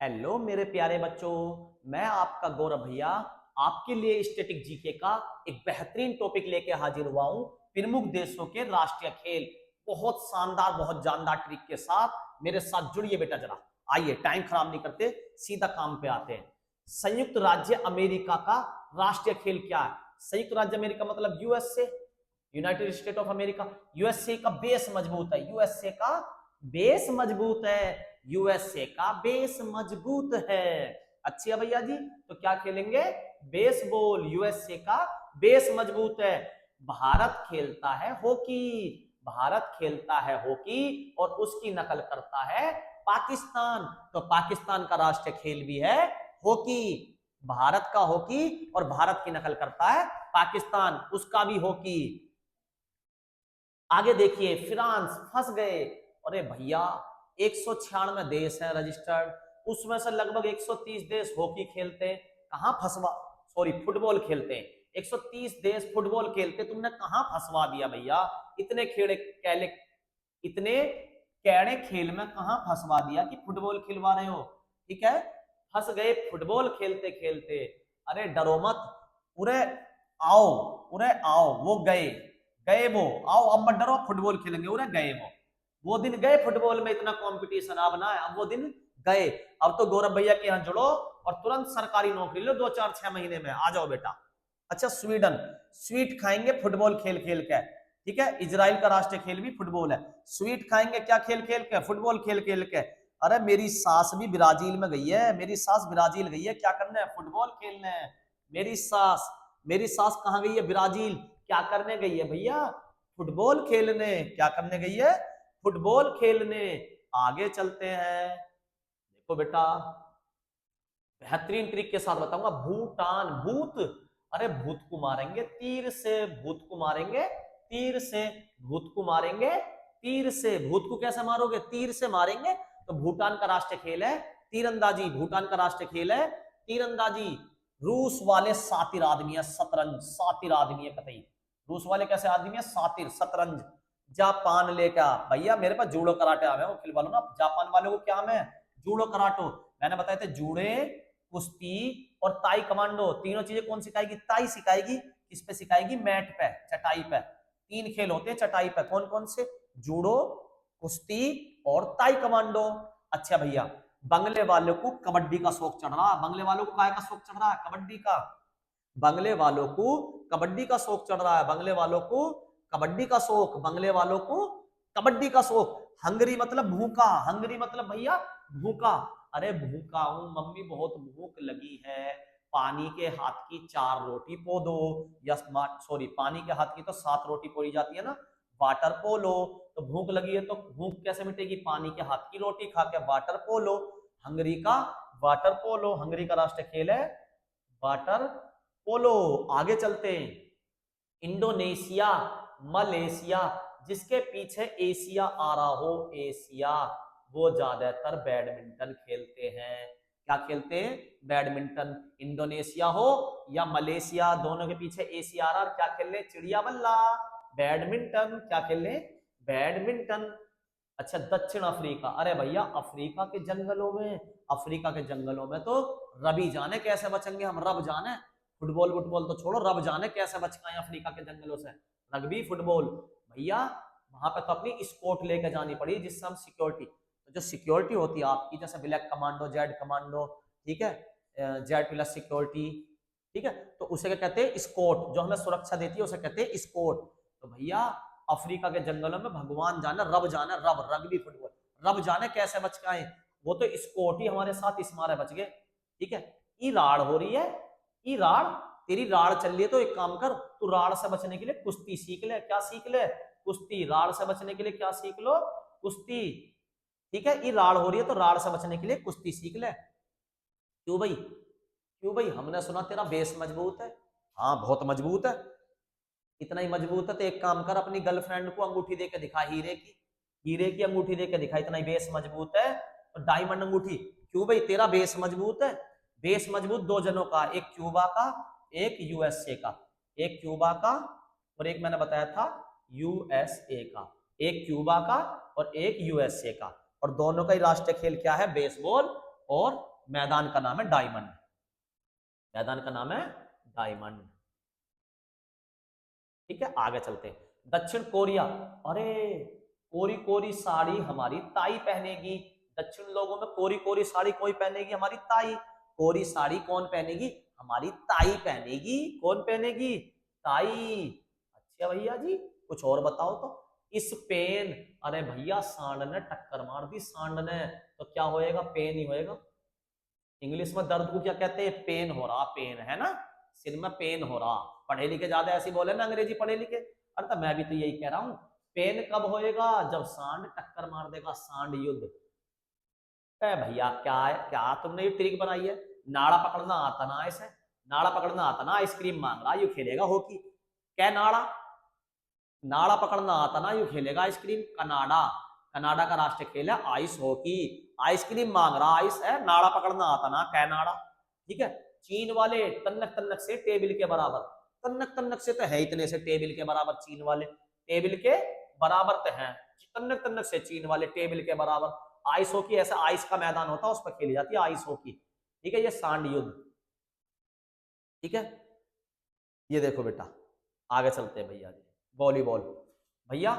Hello मेरे प्यारे बच्चों, मैं आपका गौरव भैया आपके लिए स्टैटिक जीके का एक बेहतरीन टॉपिक लेके हाजिर हुआ हूं। प्रमुख देशों के राष्ट्रीय खेल बहुत शानदार, बहुत जानदार ट्रिक के साथ मेरे साथ जुड़िए बेटा। जरा आइए, टाइम खराब नहीं करते, सीधा काम पे आते हैं। संयुक्त राज्य अमेरिका का राष्ट्रीय खेल क्या है? संयुक्त राज्य अमेरिका मतलब USA, United state of America. USA का बेस मजबूत है, यूएसए का बेस मजबूत है, यूएसए का बेस मजबूत है। अच्छी है भैया जी, तो क्या खेलेंगे? बेसबॉल। यूएसए का बेस मजबूत है। भारत खेलता है हॉकी, भारत खेलता है हॉकी और उसकी नकल करता है पाकिस्तान। तो पाकिस्तान का राष्ट्रीय खेल भी है हॉकी। भारत का हॉकी और भारत की नकल करता है पाकिस्तान, उसका भी हॉकी। आगे देखिए, फ्रांस फंस गए। अरे भैया, 196 देश हैं रजिस्टर्ड, उसमें से लगभग 130 देश हॉकी खेलते हैं। कहां फंसवा, सॉरी फुटबॉल खेलते हैं। 130 देश फुटबॉल खेलते, तुमने कहां फंसवा दिया भैया? इतने खेड़े कैले, इतने कैड़े खेल में कहां फंसवा दिया कि फुटबॉल खिलवा रहे हो? ठीक है, फंस गए फुटबॉल खेलते खेलते। अरे डरो मत, उरे आओ, उरे आओ, वो गए, गए वो, आओ अब मत डरो, फुटबॉल खेलेंगे। उरे गए वो दिन गए। फुटबॉल में इतना कंपटीशन अब ना है, अब वो दिन गए। अब तो गौरव भैया के यहाँ जुड़ो और तुरंत सरकारी नौकरी लो, 2 4 6 महीने में आ जाओ बेटा। अच्छा, स्वीडन, स्वीट खाएंगे फुटबॉल खेल खेल के। ठीक है, इजराइल का राष्ट्रीय खेल भी फुटबॉल है। स्वीट खाएंगे क्या खेल खेल के? फुटबॉल खेल खेल के। अरे मेरी सास भी ब्राजील में गई है, मेरी सास ब्राजील गई है, क्या करना है? फुटबॉल खेलने है। मेरी सास, मेरी सास कहाँ गई है? ब्राजील। क्या करने गई है भैया? फुटबॉल खेलने। क्या करने गई है? फुटबॉल खेलने। आगे चलते हैं, देखो बेटा, बेहतरीन ट्रिक के साथ बताऊंगा। भूटान, भूत, अरे भूत को मारेंगे तीर से, भूत को मारेंगे तीर से, भूत को मारेंगे तीर से। भूत को कैसे मारोगे? तीर से मारेंगे। तो भूटान का राष्ट्रीय खेल है तीरंदाजी, भूटान का राष्ट्रीय खेल है तीरंदाजी। रूस वाले सातिर आदमी है, शतरंज, सातिर आदमी है कतई। रूस वाले कैसे आदमी है? सातिर, शतरंज। जापान लेकर भैया, मेरे पास जूडो कराटे आ गए, खिलवा लो ना। जापान वाले को क्या मैं? जूडो कराटो, मैंने बताए थे, जूड़े, कुश्ती और ताई कमांडो। तीनों चीजें कौन सिखाएगी? ताई सिखाएगी। किस पे सिखाएगी? मैट पे, चटाई पे। 3 खेल होते हैं चटाई पे, कौन कौन से? जूडो, कुश्ती और ताई कमांडो। अच्छा भैया, बंगले वालों को कबड्डी का शौक चढ़ रहा है। बंगले वालों को काय का शौक चढ़ रहा है? कबड्डी का। बंगले वालों को कबड्डी का शौक चढ़ रहा है, बंगले वालों को कबड्डी का शौक, बंगले वालों को कबड्डी का शौक। हंगरी मतलब भूखा, हंगरी मतलब भैया भूखा। अरे भूखा हूं मम्मी, बहुत भूख लगी है, पानी के हाथ की 4 रोटी पो दो। या सॉरी, पानी के हाथ की तो 7 रोटी पोई जाती है ना, वाटर पोलो। तो भूख लगी है तो भूख कैसे मिटेगी? पानी के हाथ की रोटी खा के। वाटर पोलो, हंगरी का वाटर पोलो, हंगरी का राष्ट्रीय खेल है वाटर पोलो। आगे चलते हैं, इंडोनेशिया, मलेशिया, जिसके पीछे एशिया आ रहा हो, एशिया, वो ज्यादातर बैडमिंटन खेलते हैं। क्या खेलते हैं? बैडमिंटन। इंडोनेशिया हो या मलेशिया, दोनों के पीछे एशिया आ रहा, क्या खेल रहे? चिड़िया बल्ला, बैडमिंटन। क्या खेल रहे? बैडमिंटन। अच्छा, दक्षिण अफ्रीका, अरे भैया अफ्रीका के जंगलों में, अफ्रीका के जंगलों में तो रबी जाने कैसे बचेंगे हम, रब जाने। फुटबॉल वुटबॉल तो छोड़ो, रब जाने कैसे बच पाए अफ्रीका के जंगलों से। रग्बी, फुटबॉल, भैया वहां पे तो अपनी स्कोट लेके जानी पड़ी, जिससे हम सिक्योरिटी, तो जो सिक्योरिटी होती है आपकी, जैसे ब्लैक कमांडो, जेड कमांडो, ठीक है, जेड प्लस सिक्योरिटी, ठीक है, तो उसे क्या कहते हैं? स्कोट। जो हमें सुरक्षा देती है उसे कहते हैं स्कोट। तो भैया अफ्रीका के जंगलों में भगवान जाने, रब जाने, रब, रग्बी फुटबॉल, रब जाने कैसे बच गए। वो तो स्कोट ही हमारे साथ इस मारे बच गए। ठीक है, ई राड़ हो रही है, ई राड़, तेरी राड़ चल रही है, तो एक काम कर, तू राड़ से बचने के लिए कुश्ती सीख ले। क्या सीख ले? कुश्ती। राड़ से बचने के लिए क्या सीख लो? कुश्ती। ठीक है, ये राड़ हो रही है तो राड़ से बचने के लिए कुश्ती सीख ले। क्यों भाई? क्यों भाई? हमने सुना तेरा बेस मजबूत है। हाँ बहुत मजबूत है। इतना ही मजबूत है तो एक काम कर, अपनी गर्लफ्रेंड को अंगूठी दे के दिखा, हीरे की, हीरे की अंगूठी दे के दिखा। इतना ही बेस मजबूत है तो डायमंड अंगूठी। क्यों भाई? तेरा बेस मजबूत है। बेस मजबूत 2 जनों का, एक क्यूबा का, एक यूएसए का। एक क्यूबा का और एक मैंने बताया था यूएसए का। एक क्यूबा का और एक यूएसए का। और दोनों का ही राष्ट्रीय खेल क्या है? बेसबॉल। और मैदान का नाम है डायमंड। मैदान का नाम है डायमंड। ठीक है, आगे चलते हैं। दक्षिण कोरिया, अरे कोरी कोरी साड़ी हमारी ताई पहनेगी। दक्षिण लोगों में कोरी कोरी साड़ी कोई पहनेगी? हमारी ताई। कोरी साड़ी कौन पहनेगी? हमारी ताई पहनेगी। कौन पहनेगी? ताई। अच्छा भैया जी, कुछ और बताओ तो। इस पेन, अरे भैया सांड ने टक्कर मार दी, सांड ने, तो क्या होएगा? पेन ही होएगा। इंग्लिश में दर्द को क्या कहते हैं? पेन हो रहा, पेन है ना, सिर में पेन हो रहा। पढ़े लिखे ज्यादा ऐसे बोले ना, अंग्रेजी पढ़े लिखे। अरे तो मैं भी तो यही कह रहा हूं, पेन कब होएगा? जब सांड टक्कर मार देगा, सांड युद्ध। भैया क्या है, क्या तुमने ये ट्रिक बनाई है? नाड़ा पकड़ना आता ना इसे, नाड़ा पकड़ना आता ना, आइसक्रीम मांग रहा, यू खेलेगा हॉकी। क्या नाड़ा, नाड़ा पकड़ना आता ना, यू खेलेगा आइसक्रीम। कनाडा, कनाडा का राष्ट्रीय खेल है आइस हॉकी। आइसक्रीम मांग रहा, आइस है, नाड़ा पकड़ना आता ना, कैनाडा। ठीक है। चीन वाले तन्नक तन्नक से टेबल के बराबर, तन्नक तन्नक से तो है इतने से टेबल के बराबर, चीन वाले टेबल के बराबर तो है, तन्नक तन्नक से चीन वाले टेबल के बराबर। आइस हॉकी ऐसा आइस का मैदान होता है, उस पर खेली जाती है आइस हॉकी। ठीक है, ये सांड युद्ध। ठीक है, ये देखो बेटा, आगे चलते हैं भैया जी। वॉलीबॉल, भैया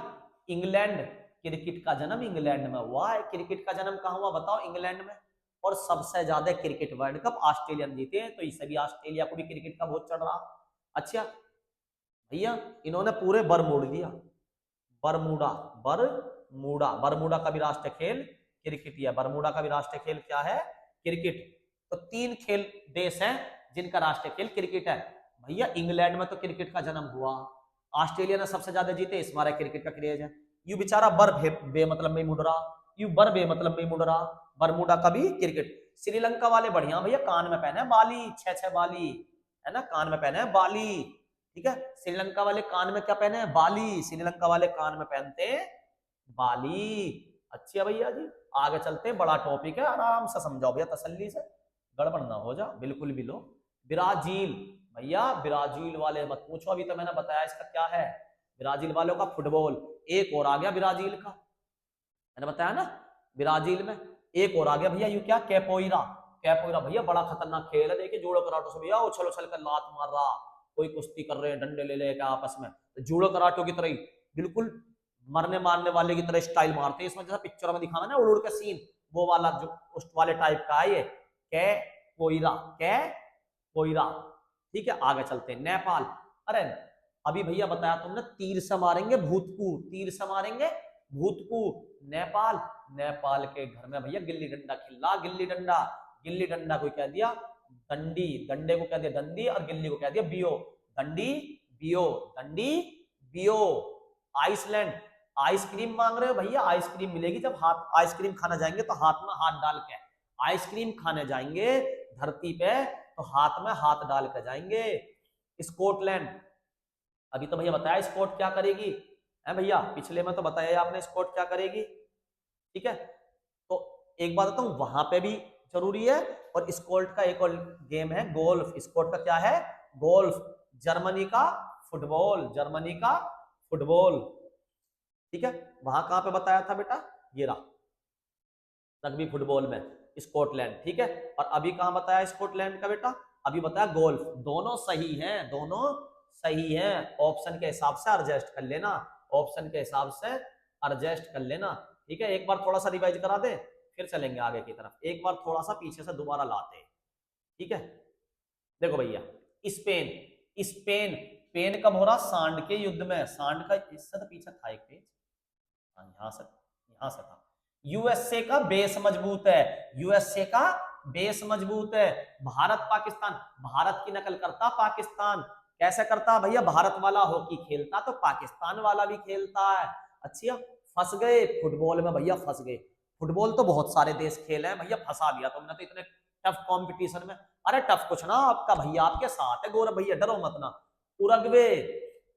इंग्लैंड, क्रिकेट का जन्म इंग्लैंड में हुआ है। क्रिकेट का जन्म कहाँ हुआ बताओ? इंग्लैंड में। और सबसे ज्यादा क्रिकेट वर्ल्ड कप ऑस्ट्रेलियन जीते हैं, तो इसे भी ऑस्ट्रेलिया को भी क्रिकेट का बहुत चढ़ रहा। अच्छा भैया, इन्होंने पूरे बरमूड दिया, बरमूडा, बरमूडा, बरमूडा का भी राष्ट्रीय खेल क्रिकेट ही है। बरमूडा का भी राष्ट्रीय खेल क्या है? क्रिकेट। तो 3 खेल देश हैं जिनका राष्ट्रीय खेल क्रिकेट है। भैया इंग्लैंड में तो क्रिकेट का जन्म हुआ, ऑस्ट्रेलिया ने सबसे ज्यादा जीते, इस बार क्रिकेट का क्रेज है। यू बेचारा बर बेमतलब में मुड़ रहा, यू बर बेमतलब में मुड़ रहा। बरमूडा का भी क्रिकेट। श्रीलंका वाले बढ़िया भैया, कान में पहने बाली, 6 बाली है ना, कान में पहने बाली। ठीक है, श्रीलंका वाले कान में क्या पहने हैं? बाली। श्रीलंका वाले कान में पहनते हैं बाली। अच्छी है भैया जी, आगे चलते हैं। बड़ा टॉपिक है, आराम से समझाओ भैया, तसल्ली से, गड़बड़ ना हो जा बिल्कुल भी। लो, ब्राजील, भैया ब्राजील वाले मत पूछो, अभी तो मैंने बताया इसका क्या है। ब्राजील वालों का फुटबॉल। एक और आ गया ब्राजील का, मैंने बताया ना, ब्राजील में एक और आ गया भैया, यू क्या? कैपोईरा। कैपोईरा भैया बड़ा खतरनाक खेल है, देखिए जूडो कराटो से भैया उछल उछल कर लात मार रहा, कोई कुश्ती कर रहे हैं डंडे ले लेके आपस में, तो जूडो कराटो की तरह ही बिल्कुल मरने मारने वाले की तरह स्टाइल मारते हैं। इसमें जैसा पिक्चर में दिखाना ना उड़ उड़ के सीन, वो वाला जो उस वाले टाइप का है ये कैपोईरा, कैपोईरा। ठीक है, आगे चलते हैं। नेपाल, अरे अभी भैया बताया तुमने, तीर से मारेंगे भूतकू, तीर से मारेंगे भूतकू। नेपाल, नेपाल के घर में भैया गिल्ली डंडा खिला, गिल्ली डंडा। गिल्ली डंडा को कह दिया डंडी, डंडे को कह दिया डंडी, और गिल्ली को कह दिया बियो। डंडी बियो, डंडी बियो। आइसलैंड, आइसक्रीम मांग रहे हो भैया, आइसक्रीम मिलेगी जब हाथ, आइसक्रीम खाना जाएंगे तो हाथ में हाथ डाल के, आइसक्रीम खाने जाएंगे धरती पे तो हाथ में हाथ डाल के जाएंगे। स्कॉटलैंड, अभी तो भैया बताया स्कॉट क्या करेगी है भैया, पिछले में तो बताया आपने स्कॉट क्या करेगी। ठीक है, तो एक बात बताऊं, वहां पे भी जरूरी है। और स्कॉट का एक और गेम है गोल्फ, स्कॉट का क्या है? गोल्फ। जर्मनी का फुटबॉल, जर्मनी का फुटबॉल। ठीक है, वहां कहां पे बताया था बेटा? ये रहा रग्बी फुटबॉल में स्कॉटलैंड। ठीक है, और अभी कहां बताया स्कॉटलैंड का बेटा? अभी बताया गोल्फ। दोनों सही हैं, दोनों सही हैं। ऑप्शन के हिसाब से एडजस्ट कर लेना, ऑप्शन के हिसाब से एडजस्ट कर लेना। ठीक है, एक बार थोड़ा सा रिवाइज करा दे, फिर चलेंगे आगे की तरफ। एक बार थोड़ा सा पीछे से दोबारा लाते हैं। ठीक है, देखो भैया, स्पेन, स्पेन, पेन कब हो रहा? सांड के युद्ध में। सांड का इससे तो पीछे था एक पेज, यहां से था। यूएसए का बेस मजबूत है, यूएसए का बेस मजबूत है। भारत पाकिस्तान, भारत की नकल करता पाकिस्तान। कैसे करता भैया? भारत वाला हॉकी खेलता तो पाकिस्तान वाला भी खेलता है। अच्छा, फंस गए फुटबॉल में भैया, फंस गए। फुटबॉल तो बहुत सारे देश खेल हैं भैया, फंसा दिया तुमने तो इतने टफ कंपटीशन में। अरे टफ कुछ ना, आपका भैया आपके साथ है, गौरव भैया, डरो मत ना। उरुग्वे,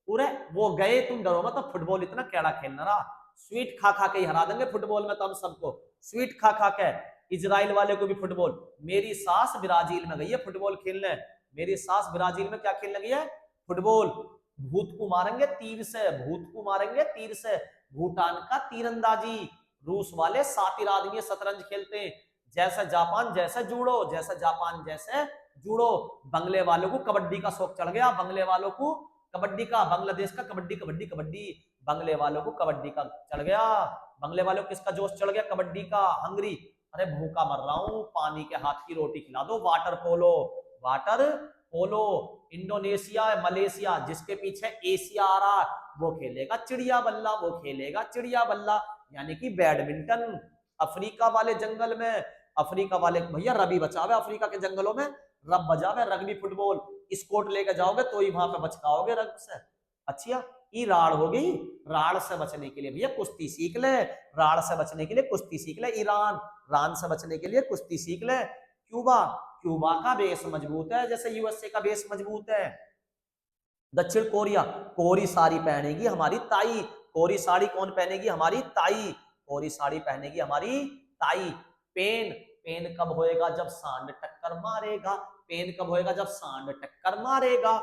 पूरे वो गए, तुम डरो मत। तो फुटबॉल इतना कैड़ा खेलना रहा, स्वीट खा खा के ही हरा देंगे फुटबॉल में तो हम सबको, स्वीट खा खा के। इजराइल वाले को भी फुटबॉल, मेरी सास ब्राजील में गई है फुटबॉल खेलने, मेरी सास ब्राजील में क्या खेलने गई है? फुटबॉल। भूत को मारेंगे तीर से, भूत को मारेंगे तीर से। भूटान का तीरंदाजी, रूस वाले सातिर आदमी शतरंज खेलते हैं। जैसा जापान जैसे जूडो, जैसा जापान जैसे जूडो। बंगले वालों को कबड्डी का शौक चढ़ गया, बंगले वालों को कबड्डी का, बांग्लादेश का कबड्डी कबड्डी कबड्डी, बंगले वालों को कबड्डी का चढ़ गया। बंगले वालों को किसका जोश चढ़ गया? कबड्डी का। हंगरी, अरे भूखा मर रहा हूं, पानी के हाथ की रोटी खिला दो। Water polo, water polo. Indonesia, Malaysia, जिसके पीछे एशिया आ रहा वो खेलेगा चिड़िया बल्ला, वो खेलेगा चिड़िया बल्ला, यानी कि बैडमिंटन। अफ्रीका वाले जंगल में, अफ्रीका वाले भैया रबी बचावे, अफ्रीका के जंगलों में रब बजावे, रग्बी फुटबॉल। स्कोट लेकर जाओगे तो ही वहां पे बचकाओगे रग से। अच्छा, ये राड़ हो गई। राड़ से बचने के लिए भैया कुश्ती सीख ले, राड़ से बचने के लिए कुश्ती सीख ले। ईरान, रान से बचने के लिए कुश्ती सीख ले। क्यूबा, क्यूबा का बेस मजबूत है जैसे यूएसए का बेस मजबूत है। दक्षिण कोरिया, कोरी साड़ी पहनेगी हमारी ताई। कोरी साड़ी कौन पहनेगी? हमारी ताई। कोरी साड़ी पहनेगी हमारी ताई। पेन, पेन कब होएगा? जब सांड टक्कर मारेगा। पेन कब होएगा? जब सांड टक्कर मारेगा।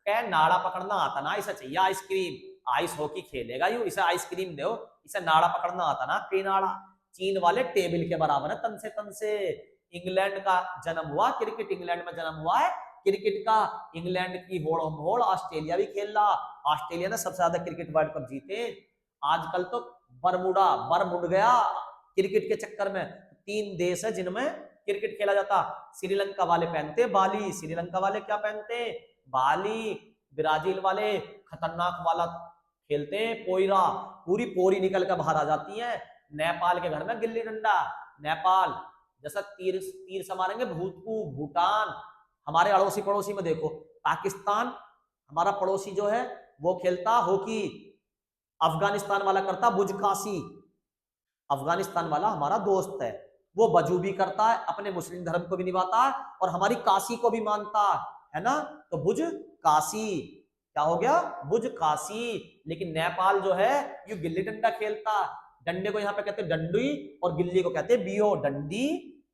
क्या नाड़ा पकड़ना आता ना, इसे चाहिए आइसक्रीम। आइस हॉकी खेलेगा यू, इसे आइसक्रीम दो। इसे नाड़ा पकड़ना आता ना, पेनाड़ा। चीन वाले टेबल के बराबर है तन से तन से। इंग्लैंड का जन्म हुआ, क्रिकेट इंग्लैंड में जन्म हुआ है क्रिकेट का। इंग्लैंड की होड़ मोड़ ऑस्ट्रेलिया भी खेल रहा। ऑस्ट्रेलिया ने सबसे ज्यादा क्रिकेट वर्ल्ड कप जीते। आजकल तो बरमुडा बरमुड गया क्रिकेट के चक्कर में। 3 देश है जिनमें क्रिकेट खेला जाता। श्रीलंका वाले पहनते बाली। श्रीलंका वाले क्या पहनते? बाली। ब्राजील वाले खतरनाक वाला खेलते हैं पोइरा, पूरी पोरी निकल कर बाहर आ जाती है। नेपाल के घर में गिल्ली डंडा। नेपाल जैसा तीर तीर से मारेंगे भूतपू। भूटान, हमारे अड़ोसी पड़ोसी में देखो, पाकिस्तान हमारा पड़ोसी जो है वो खेलता हॉकी। अफगानिस्तान वाला करता बुजकाशी। अफगानिस्तान वाला हमारा दोस्त है, वो बजूबी करता है, अपने मुस्लिम धर्म को भी निभाता है और हमारी काशी को भी मानता है ना। तो बुज काशी क्या हो गया? बुज काशी। लेकिन नेपाल जो है ये गिल्ली डंडा खेलता। डंडे को यहाँ पे कहते हैं डंडी और गिल्ली को कहते हैं बियो। डंडी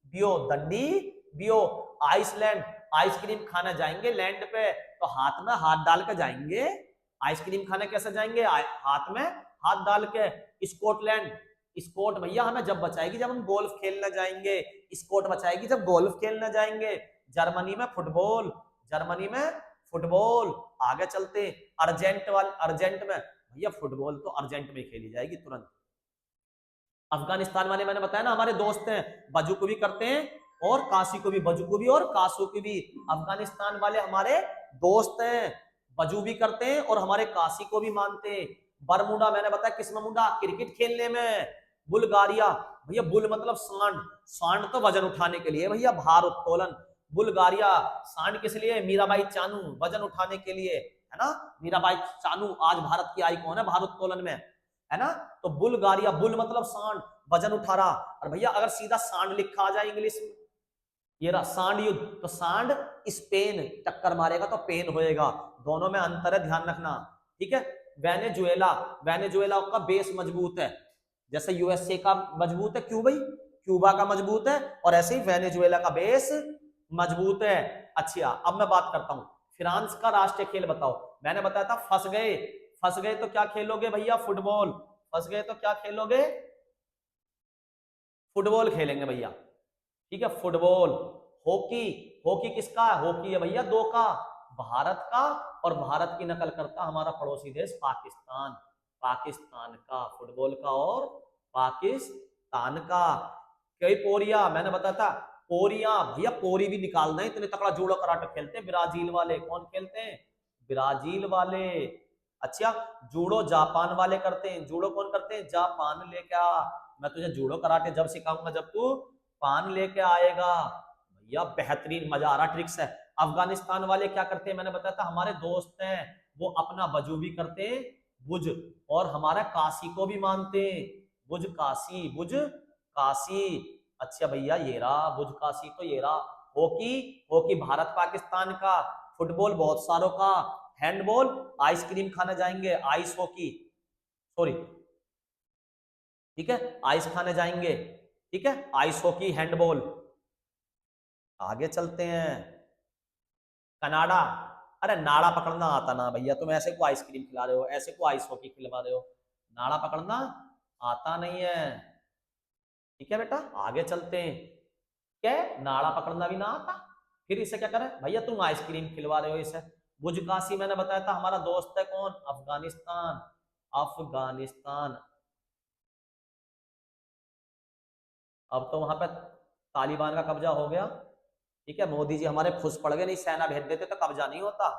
बियो, दंडी बियो। आइसलैंड, आइसक्रीम खाने जाएंगे लैंड पे तो हाथ में हाथ डाल के जाएंगे। आइसक्रीम खाने कैसे जाएंगे? हाथ में हाथ डाल के। स्कॉटलैंड, स्कॉट भैया हमें जब बचाएगी जब हम गोल्फ खेलने जाएंगे। स्कॉट बचाएगी जब गोल्फ खेलने जाएंगे। जर्मनी में फुटबॉल, जर्मनी में फुटबॉल। आगे चलते अर्जेंट में भैया फुटबॉल तो अर्जेंट में खेली जाएगी तुरंत। अफगानिस्तान वाले मैंने बताया ना हमारे दोस्त हैं, बजू को भी करते हैं और काशी को भी, बजू को भी और कासू को भी। अफगानिस्तान वाले हमारे दोस्त हैं, बजू भी करते हैं और हमारे काशी को भी मानते हैं। बरमुडा मैंने बताया किस में मुंडा? क्रिकेट खेलने में। बुल्गारिया भैया, बुल मतलब सांड। सांड तो वजन उठाने के लिए भैया, भार उत्तोलन। बुल्गारिया सांड किस लिए? मीराबाई चानू, वजन उठाने के लिए, है ना। मीराबाई चानू आज भारत की आइकॉन है भारोत्तोलन में, है ना। तो बुल्गारिया, बुल मतलब सांड, वजन उठा रहा। और भैया अगर सीधा सांड लिखा आ जाए इंग्लिश में, ये रहा सांड युद्ध, तो सांड स्पेन टक्कर मारेगा तो पेन होएगा। दोनों में अंतर है, ध्यान रखना, ठीक है। वेनेजुएला, वेनेजुएला का बेस मजबूत है जैसे यूएसए का मजबूत है क्यूबा का मजबूत है, और ऐसे ही वेनेजुएला का बेस मजबूत है। अच्छा अब मैं बात करता हूं, फ्रांस का राष्ट्रीय खेल बताओ। मैंने बताया था फंस गए, फंस गए तो क्या खेलोगे भैया? फुटबॉल। फंस गए तो क्या खेलोगे? फुटबॉल खेलेंगे भैया, ठीक है। फुटबॉल। हॉकी, हॉकी किसका है? हॉकी है भैया 2 का, भारत का, और भारत की नकल करता हमारा पड़ोसी देश पाकिस्तान। पाकिस्तान का फुटबॉल का और पाकिस्तान का। कई पोरिया मैंने बताया था, पोरिया भैया, पोरी भी निकालना है, इतने तकड़ा जूडो कराटे खेलते हैं ब्राजील वाले। कौन खेलते हैं? ब्राजील वाले। अच्छा, जूडो जापान वाले करते हैं। जूडो कौन करते हैं? जापान। लेके आ, मैं तुझे जूडो कराटे जब सिखाऊंगा जब तू पान लेके आएगा भैया। बेहतरीन, मजा आ रहा, ट्रिक्स है। अफगानिस्तान वाले क्या करते हैं? मैंने बताया था हमारे दोस्त हैं, वो अपना बजू भी करते हैं बुज, और हमारा काशी को भी मानते हैं। बुज काशी, बुज काशी। अच्छा भैया ये रहा बुज काशी, तो ये रहा। हॉकी, हॉकी भारत पाकिस्तान का। फुटबॉल बहुत सारों का। हैंडबॉल, आइसक्रीम खाने जाएंगे, आइस हॉकी, सॉरी, ठीक है, आइस खाने जाएंगे, ठीक है, आइस हॉकी, हैंडबॉल। आगे चलते हैं, कनाडा। अरे नाड़ा पकड़ना आता ना भैया, तुम ऐसे को आइसक्रीम खिला रहे हो, ऐसे को आइस हॉकी खिलवा रहे हो, नाड़ा पकड़ना आता नहीं है, ठीक है बेटा। आगे चलते हैं, क्या नाड़ा पकड़ना भी ना आता, फिर इसे क्या करे भैया, तुम आइसक्रीम खिलवा रहे हो इसे। बुजकाशी मैंने बताया था हमारा दोस्त है कौन, अफगानिस्तान, अफगानिस्तान। अब तो वहां पे तालिबान का कब्जा हो गया, ठीक है, मोदी जी हमारे खुश पड़ गए, नहीं सेना भेज देते तो कब्जा नहीं होता।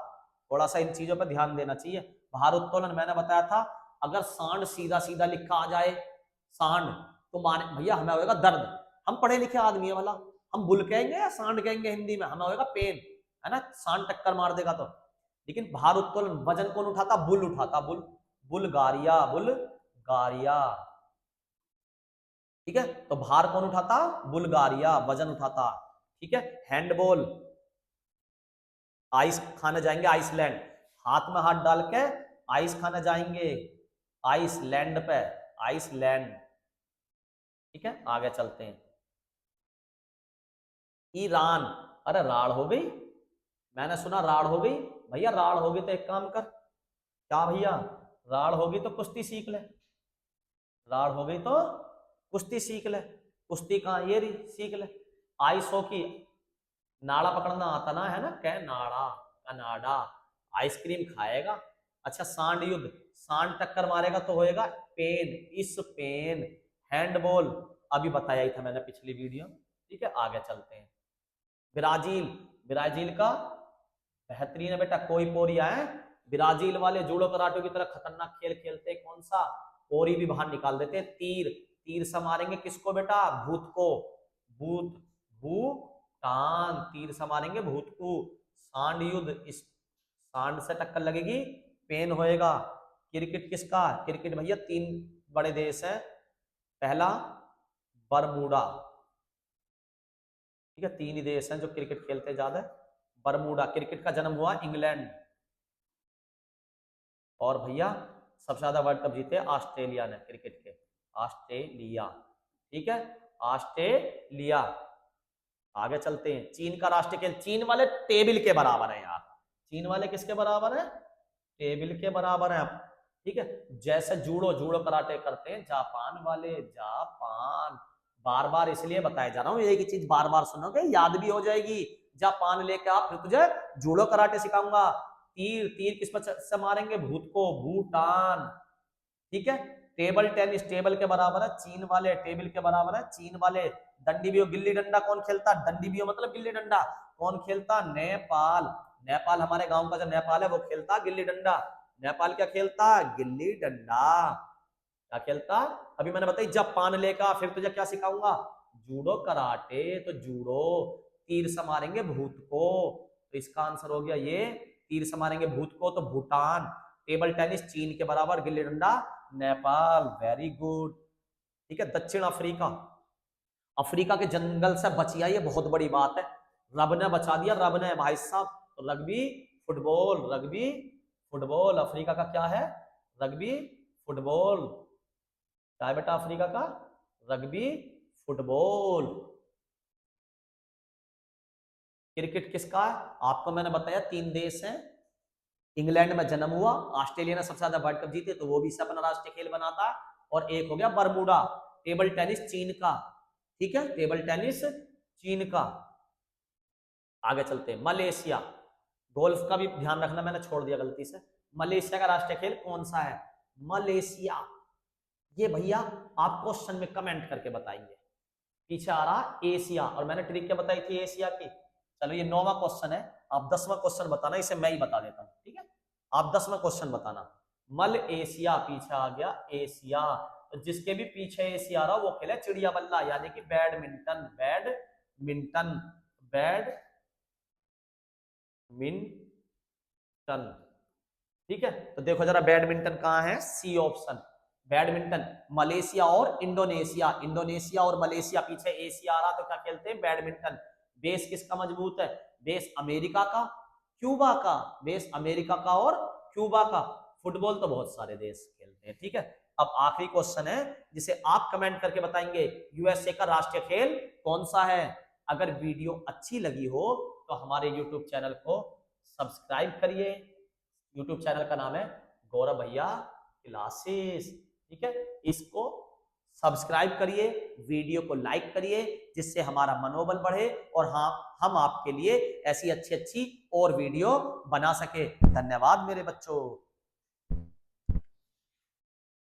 थोड़ा सा इन चीजों पर ध्यान देना चाहिए। भारोत्तोलन मैंने बताया था, अगर सांड सीधा सीधा लिखा आ जाए, सांड, तो माने भैया हमें होगा दर्द, हम पढ़े लिखे आदमी है वाला, हम बुल कहेंगे या सांड कहेंगे हिंदी में, हमें होगा पेन, है ना, सांड टक्कर मार देगा तो। लेकिन भारोत्तोलन वजन कौन उठाता, बुल उठाता, बुल, बुल्गारिया, बुल्गारिया, ठीक है, तो भार कौन उठाता, बुल्गारिया, वजन उठाता, ठीक है। हैंडबॉल, आइस खाने जाएंगे आइसलैंड, हाथ में हाथ डाल के आइस खाने जाएंगे आइसलैंड पे, आइसलैंड, ठीक है। आगे चलते हैं, ईरान, अरे राड़ हो गई, मैंने सुना राड़ हो गई, भैया राड़ होगी तो एक काम कर, क्या भैया, राड़ होगी तो कुश्ती सीख ले, राड़ हो गई तो कुश्ती सीख ले, कुश्ती कहाँ, ये रही, सीख ले। आइस हॉकी, नाड़ा पकड़ना आता ना, है ना, क्या नाड़ा, कनाडा, आइसक्रीम खाएगा। अच्छा, सांड युद्ध, सांड टक्कर मारेगा तो होएगा पेन, इस पेन। हैंडबॉल अभी बताया ही था मैंने पिछली वीडियो, ठीक है। आगे चलते हैं, ब्राजील, ब्राजील का बेहतरीन है बेटा, कोई पोरिया है, ब्राजील वाले जूडो कराटे की तरह खतरनाक खेल खेलते हैं, कौन सा, पोरी भी बाहर निकाल देते हैं। तीर, तीर से मारेंगे किसको बेटा, भूत को, भूत, भूटान, तीर से मारेंगे भूत को। सांड युद्ध, इस सांड से टक्कर लगेगी, पेन होएगा। क्रिकेट किसका, क्रिकेट भैया तीन बड़े देश हैं, पहला बरमूडा, ठीक है, तीन ही देश हैं जो क्रिकेट खेलते ज्यादा, बरमूडा। क्रिकेट का जन्म हुआ इंग्लैंड, और भैया सबसे ज्यादा वर्ल्ड कप जीते ऑस्ट्रेलिया ने क्रिकेट के, ऑस्ट्रेलिया, ठीक है, ऑस्ट्रेलिया। आगे चलते हैं, चीन का राष्ट्रीय खेल, चीन वाले टेबल के बराबर है यार, चीन वाले किसके बराबर है, टेबल के बराबर है, ठीक है। जैसे जूडो, जूडो कराटे करते हैं जापान वाले, जापान, बार बार इसलिए बताया जा रहा हूं, एक ही चीज बार बार सुनोगे याद भी हो जाएगी। जापान लेके आप, फिर तुझे जूडो कराटे सिखाऊंगा। तीर, तीर किस पर से मारेंगे, भूत को, भूटान, ठीक है। टेबल टेनिस, टेबल के बराबर है, चीन वाले टेबल के बराबर है, चीन वाले। दंडी बियो, गिल्ली डंडा कौन खेलता, दंडी बियो मतलब गिल्ली डंडा, कौन खेलता, नेपाल, नेपाल हमारे गांव का जो नेपाल है वो खेलता गिल्ली डंडा। नेपाल क्या खेलता, गिल्ली डंडा, क्या खेलता, अभी मैंने बताई जापान लेका, फिर तुझे क्या सिखाऊंगा, जूडो कराटे, तो जूडो, तीर से मारेंगे भूत को, तो इसका आंसर हो गया ये, तीर से मारेंगे भूत को तो भूटान। टेबल टेनिस चीन के बराबर, गिल्ली डंडा नेपाल, वेरी गुड, ठीक है। दक्षिण अफ्रीका, अफ्रीका के जंगल से बचिया, ये बहुत बड़ी बात है, रब ने बचा दिया, रब ने भाई साहब। तो rugby, football, rugby, football, Africa का क्या है, रग्बी, फुटबॉल, क्या है बेटा अफ्रीका का, रग्बी, फुटबॉल। क्रिकेट किसका है, आपको मैंने बताया तीन देश हैं, इंग्लैंड में जन्म हुआ, ऑस्ट्रेलिया ने सबसे ज्यादा वर्ल्ड कप जीते तो वो भी इसे अपना राष्ट्रीय खेल बनाता, और एक हो गया बरमूडा। टेबल टेनिस चीन का, ठीक है, टेबल टेनिस चीन का। आगे चलते हैं, मलेशिया, गोल्फ का भी ध्यान रखना, मैंने छोड़ दिया गलती से। मलेशिया का राष्ट्रीय खेल कौन सा है, मलेशिया, ये भैया आप क्वेश्चन में कमेंट करके बताएंगे। पीछे आ रहा एशिया, और मैंने ट्रिक क्या बताई थी एशिया की। चलो ये 9वां क्वेश्चन है, आप 10वां क्वेश्चन बताना, इसे मैं ही बता देता हूं, ठीक है। आप 10वां क्वेश्चन बताना, मल एशिया, पीछे आ गया एशिया, तो जिसके भी पीछे एशिया आ रहा वो खेले चिड़िया बल्ला, यानी कि बैडमिंटन, बैडमिंटन, बैडमिंटन, ठीक है। तो देखो जरा बैडमिंटन कहाँ है, सी ऑप्शन, बैडमिंटन। मलेशिया और इंडोनेशिया, इंडोनेशिया और मलेशिया, पीछे एशिया आ रहा तो क्या खेलते हैं, बैडमिंटन। बेस किसका मजबूत है, बेस अमेरिका का, क्यूबा का, बेस अमेरिका का और क्यूबा का। फुटबॉल तो बहुत सारे देश खेलते हैं, ठीक है। अब आखिरी क्वेश्चन है जिसे आप कमेंट करके बताएंगे, यूएसए का राष्ट्रीय खेल कौन सा है। अगर वीडियो अच्छी लगी हो तो हमारे यूट्यूब चैनल को सब्सक्राइब करिए, यूट्यूब चैनल का नाम है गौरव भैया क्लासेस, ठीक है। इसको सब्सक्राइब करिए, वीडियो को लाइक करिए, जिससे हमारा मनोबल बढ़े और हाँ हम आपके लिए ऐसी अच्छी अच्छी और वीडियो बना सके। धन्यवाद मेरे बच्चों।